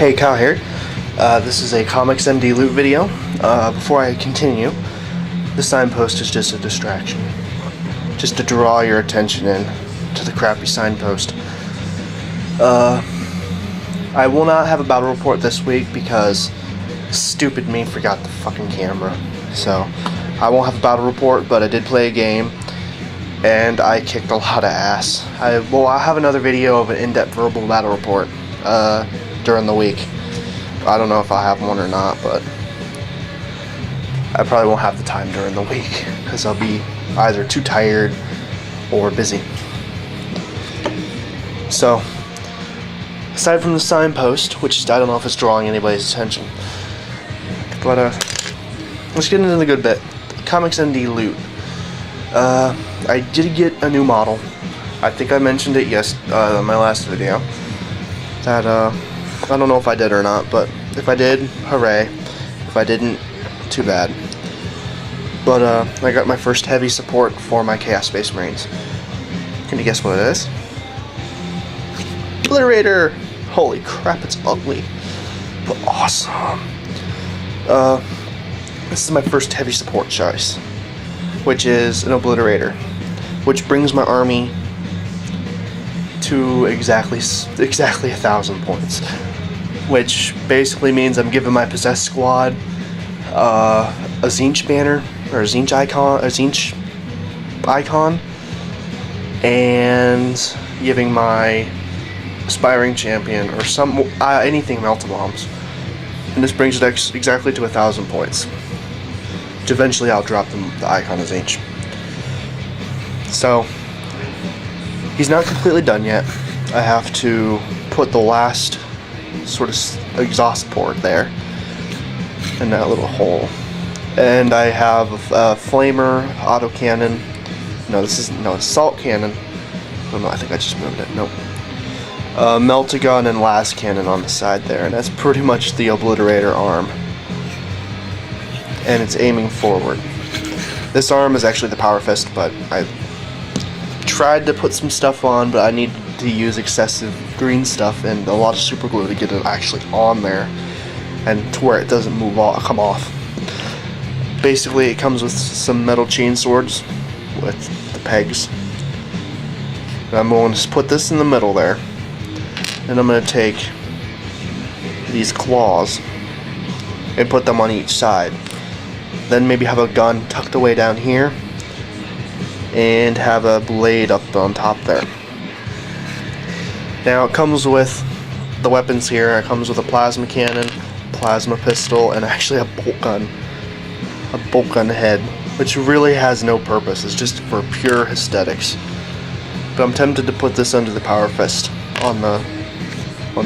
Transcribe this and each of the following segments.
Hey, Kyle here. This is a Comics MD Lewt video. Before I continue, the signpost is just a distraction. Just to draw your attention in to the crappy signpost. I will not have a battle report this week because stupid me forgot the fucking camera. So, I won't have a battle report, but I did play a game, and I kicked a lot of ass. I'll have another video of an in-depth verbal battle report during the week. I don't know if I'll have one or not, but I probably won't have the time during the week because I'll be either too tired or busy. So, aside from the signpost, which I don't know if it's drawing anybody's attention, but let's get into the good bit. Comics MD Lewt. I did get a new model. I think I mentioned it in my last video. That I don't know if I did or not, but if I did, hooray. If I didn't, too bad. But I got my first heavy support for my Chaos Space Marines. Can you guess what it is? Obliterator! Holy crap, it's ugly, but awesome. This is my first heavy support choice, which is an Obliterator, which brings my army to exactly 1,000 points, which basically means I'm giving my possessed squad a Tzeentch banner or a Tzeentch icon, and giving my aspiring champion or anything melta bombs, and this brings it exactly to 1,000 points. Which eventually I'll drop the icon of Tzeentch. So he's not completely done yet. I have to put the last sort of exhaust port there in that little hole, and I have a flamer autocannon. It's assault cannon. Oh no, I think I just moved it. Nope. Meltagun and las cannon on the side there, and that's pretty much the Obliterator arm. And it's aiming forward. This arm is actually the Power Fist, but I tried to put some stuff on, but I need to use excessive green stuff and a lot of super glue to get it actually on there, and to where it doesn't come off. Basically, it comes with some metal chain swords with the pegs. And I'm going to put this in the middle there, and I'm going to take these claws and put them on each side. Then maybe have a gun tucked away down here, and have a blade up on top there. Now it comes with the weapons here. It comes with a plasma cannon, plasma pistol, and actually a bolt gun. A bolt gun head, which really has no purpose. It's just for pure aesthetics. But I'm tempted to put this under the Power Fist on the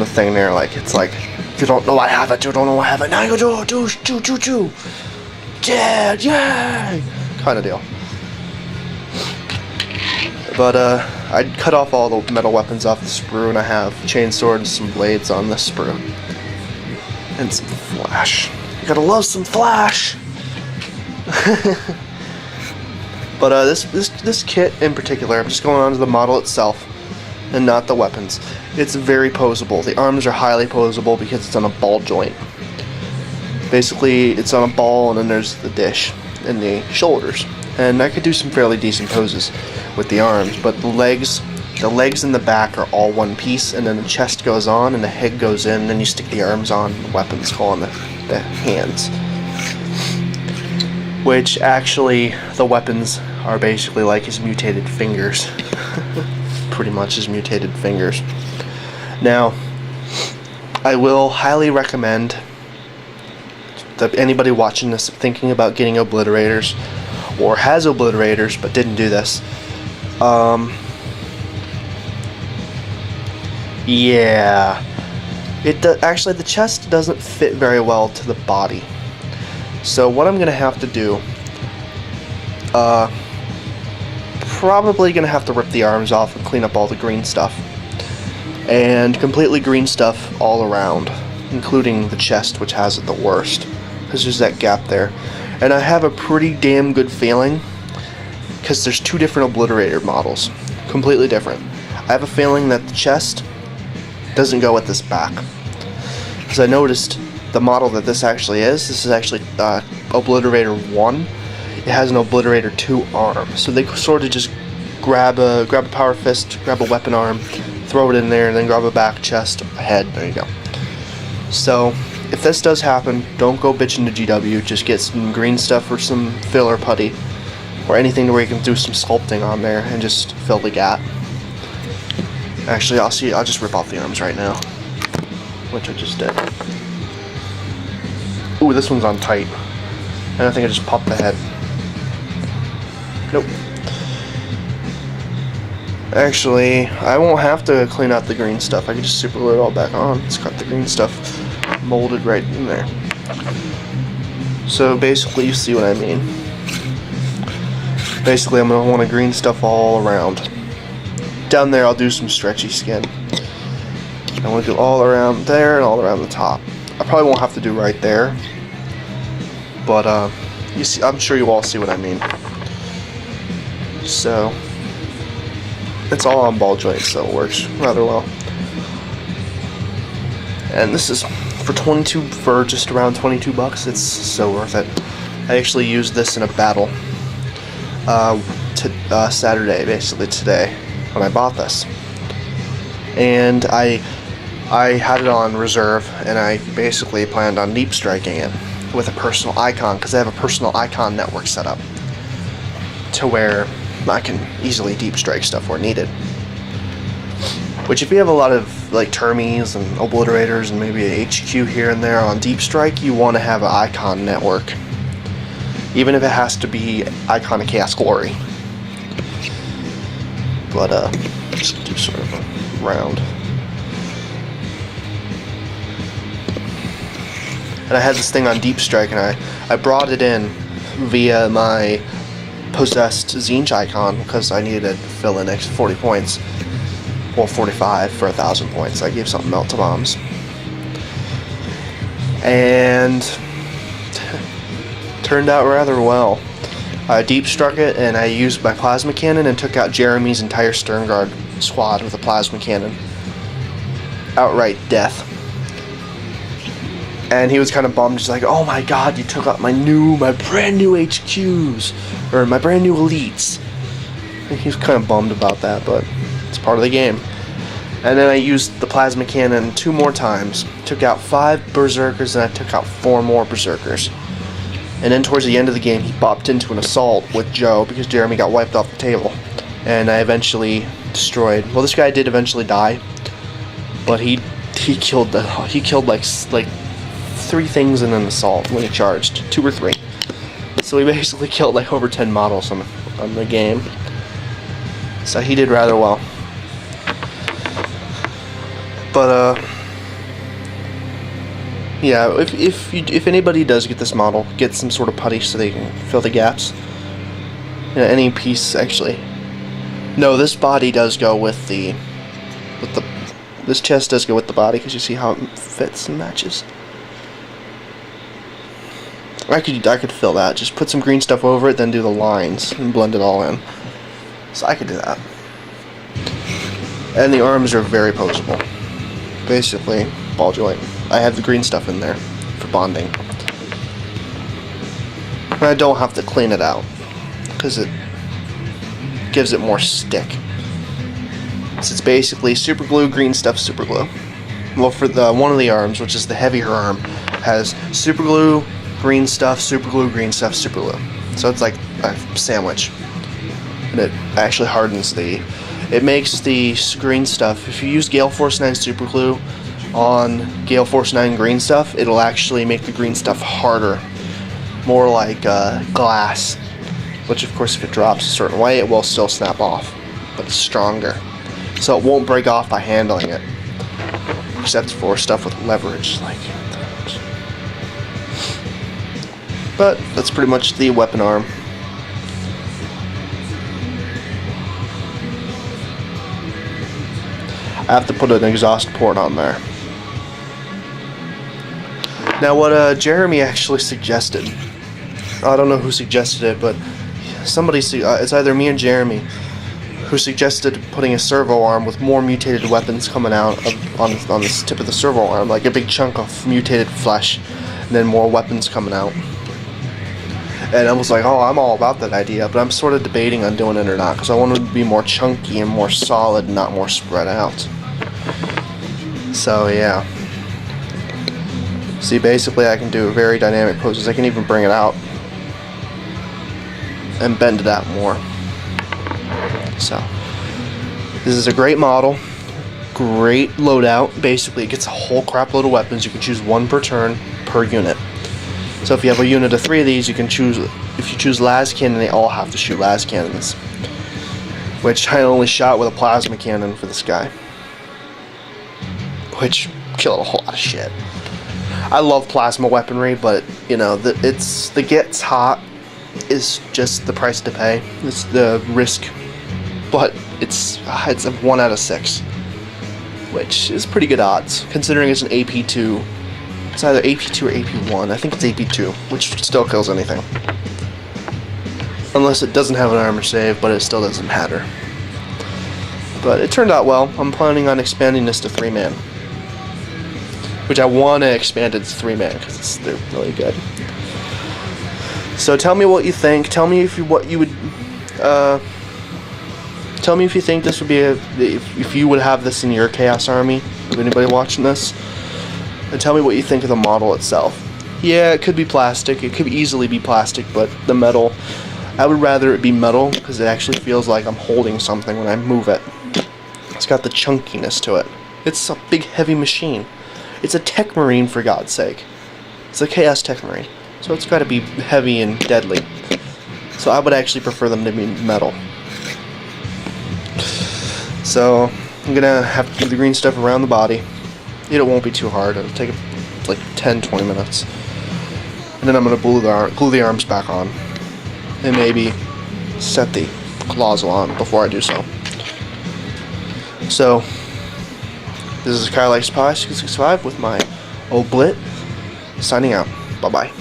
thing there. It's like, you don't know I have it, you don't know I have it. Now you do. Yeah, kind of deal. But I cut off all the metal weapons off the sprue, and I have chainsword and some blades on the sprue, and some flash. You gotta love some flash. But this kit in particular, I'm just going on to the model itself, and not the weapons. It's very posable. The arms are highly posable because it's on a ball joint. Basically, it's on a ball, and then there's the dish and the shoulders. And I could do some fairly decent poses with the arms, but the legs and the back are all one piece, and then the chest goes on, and the head goes in, and then you stick the arms on, the weapons go on the hands. Which, actually, the weapons are basically like his mutated fingers. Pretty much his mutated fingers. Now, I will highly recommend that anybody watching this thinking about getting Obliterators, or has Obliterators but didn't do this, yeah, actually the chest doesn't fit very well to the body. So what I'm gonna have to do, probably gonna have to rip the arms off and clean up all the green stuff, and completely green stuff all around, including the chest, which has it the worst, because there's that gap there. And I have a pretty damn good feeling, because there's two different Obliterator models, completely different. I have a feeling that the chest doesn't go with this back. because I noticed the model that this actually is. This is actually Obliterator 1. It has an Obliterator 2 arm, so they sort of just grab a power fist, grab a weapon arm, throw it in there, and then grab a back, chest, head. There you go. So if this does happen, don't go bitching to GW. Just get some green stuff or some filler putty, or anything where you can do some sculpting on there and just fill the gap. Actually, I'll just rip off the arms right now, which I just did. Ooh, this one's on tight. And I think I just popped the head. Nope. Actually, I won't have to clean out the green stuff. I can just super glue it all back on. It's got the green stuff molded right in there. So basically, you see what I mean. Basically, I'm going to want to green stuff all around. Down there, I'll do some stretchy skin. I want to do all around there and all around the top. I probably won't have to do right there. But, you see, I'm sure you all see what I mean. So it's all on ball joints, so it works rather well. And this is for just around 22 bucks. It's so worth it. I actually used this in a battle Saturday, basically today, when I bought this. And I had it on reserve, and I basically planned on deep striking it with a personal icon, because I have a personal icon network set up to where I can easily deep strike stuff where needed. Which, if you have a lot of like Termies and Obliterators and maybe a HQ here and there on deep strike, you want to have an icon network, even if it has to be Icon of Chaos Glory. But just do sort of a round. And I had this thing on deep strike, and I brought it in via my possessed Zinch icon because I needed to fill in extra 40 points. Well, 45 for 1,000 points. I gave something melt to bombs. And turned out rather well. I deep struck it, and I used my plasma cannon and took out Jeremy's entire stern guard squad with a plasma cannon. Outright death. And he was kind of bummed. He's like, "Oh my god, you took out my brand new HQs, or my brand new elites." And he was kind of bummed about that, but it's part of the game. And then I used the plasma cannon 2 more times. Took out 5 berserkers, and I took out 4 more berserkers. And then towards the end of the game, he popped into an assault with Joe because Jeremy got wiped off the table. And I eventually destroyed. Well, this guy did eventually die, but he killed like 3 things in an assault when he charged, 2 or 3. So he basically killed like over 10 models on the game. So he did rather well. But yeah, if anybody does get this model, get some sort of putty so they can fill the gaps. You know, any piece actually. No, this body does go with the this chest does go with the body, because you see how it fits and matches. I could fill that. Just put some green stuff over it, then do the lines and blend it all in. So I could do that. And the arms are very posable. Basically, ball joint. I have the green stuff in there for bonding. And I don't have to clean it out, because it gives it more stick. So it's basically super glue, green stuff, super glue. Well, for one of the arms, which is the heavier arm, has super glue, green stuff, super glue, green stuff, super glue. So it's like a sandwich. And it actually hardens it makes the green stuff. If you use Gale Force 9 super glue on Gale Force 9 green stuff, it'll actually make the green stuff harder. More like glass. Which, of course, if it drops a certain way, it will still snap off. But it's stronger. So it won't break off by handling it. Except for stuff with leverage, like that. But that's pretty much the weapon arm. I have to put an exhaust port on there. Now, what Jeremy actually suggested, I don't know who suggested it, but somebody, it's either me or Jeremy, who suggested putting a servo arm with more mutated weapons coming out on the tip of the servo arm, like a big chunk of mutated flesh, and then more weapons coming out. And I was like, oh, I'm all about that idea, but I'm sort of debating on doing it or not, because I want it to be more chunky and more solid, not more spread out. So yeah. See, basically I can do very dynamic poses. I can even bring it out and bend it out more. So, this is a great model, great loadout. Basically, it gets a whole crap load of weapons. You can choose one per turn per unit. So if you have a unit of 3 of these, you can choose, if you choose las cannon, they all have to shoot las cannons. Which I only shot with a plasma cannon for this guy. Which killed a whole lot of shit. I love plasma weaponry, but, you know, the gets hot is just the price to pay. It's the risk. But it's a 1 out of 6. Which is pretty good odds, considering it's an AP2. It's either AP2 or AP1. I think it's AP2, which still kills anything. Unless it doesn't have an armor save, but it still doesn't matter. But it turned out well. I'm planning on expanding this to 3-man. Which I want to expand it to 3-man, because they're really good. So tell me what you think. Tell me if tell me if you think this would be if you would have this in your Chaos Army, of anybody watching this. And tell me what you think of the model itself. Yeah, it could be plastic. It could easily be plastic, but the metal, I would rather it be metal because it actually feels like I'm holding something when I move it. It's got the chunkiness to it. It's a big, heavy machine. It's a Tech Marine, for God's sake. It's a Chaos Tech Marine, so it's got to be heavy and deadly. So I would actually prefer them to be metal. So I'm gonna have to do the green stuff around the body. It won't be too hard. It'll take like 10-20 minutes. And then I'm going to glue the arms back on. And maybe set the claws on before I do so. So, this is Kyle Spae 665 with my Oblit, signing out. Bye-bye.